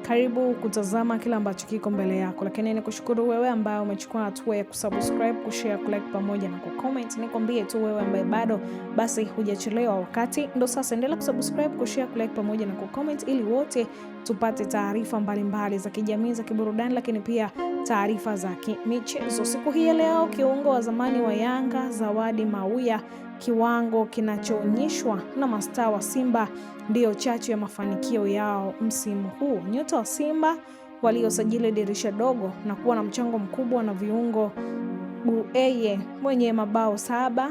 Karibu kutazama kila ambacho kiko mbele yako, lakini nikushukuru wewe ambaye umechukua hatua ya kusubscribe, kushare, kulike pamoja na kucomment. Nikwambie tu wewe ambaye bado basi hujachelewa, wakati ndo sasa. Endelea kusubscribe, kushare, kulike pamoja na kucomment ili wote tupate taarifa mbalimbali za kijamii, za kiburudani, lakini pia taarifa za michezo. Siku hii leo kiungo wa zamani wa Yanga Zawadi Mauya, kiwango kinachoonyeshwa na mastaa wa Simba ndiyo chachu ya mafanikio yao msimu huu. Nyota wa Simba waliosajili dirisha dogo na kuwa na mchango mkubwa na viungo Bueye mwenye mabao 7,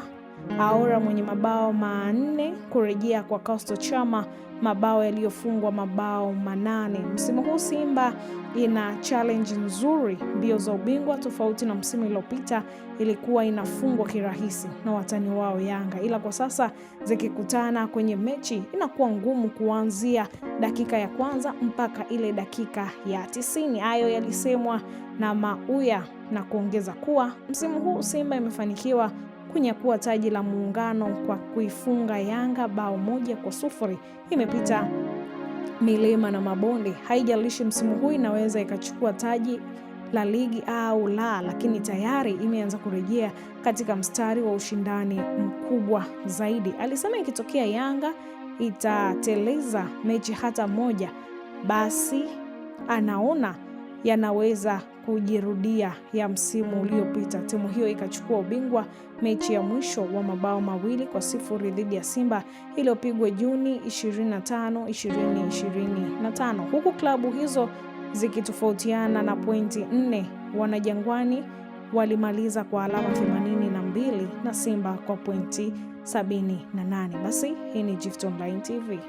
Aura mwenye mabao 4, kurejea kwa Coastal Chama mabao yaliyofungwa mabao 8. Msimu huu Simba ina challenge nzuri, mbio za ubingwa, tofauti na msimu iliyopita ilikuwa inafungwa kirahisi na watani wao Yanga, ila kwa sasa zikikutana kwenye mechi inakuwa ngumu kuanzia dakika ya kwanza mpaka ile dakika ya 90. Hayo yalisemwa na Mauya na kuongeza kuwa msimu huu Simba imefanikiwa kunyakua taji la Muungano kwa kuifunga Yanga bao 1-0. Imepita milima na mabonde, haijalishi msimu huu inaweza ikachukua taji la ligi au la, lakini tayari imeanza kurejea katika mstari wa ushindani mkubwa zaidi. Alisema ikitokea Yanga itateleza mechi hata moja, basi anaona yanaweza kujirudia ya msimu uliopita. Timu hiyo ikachukua ubingwa mechi ya mwisho wa mabao 2-0 dhidi ya Simba iliyopigwa Juni 25, 2025, huku klabu hizo zikitofautiana na pointi 4. Wanajangwani walimaliza kwa alama 82 na Simba kwa pointi 78. Basi hii ni Gift Online TV.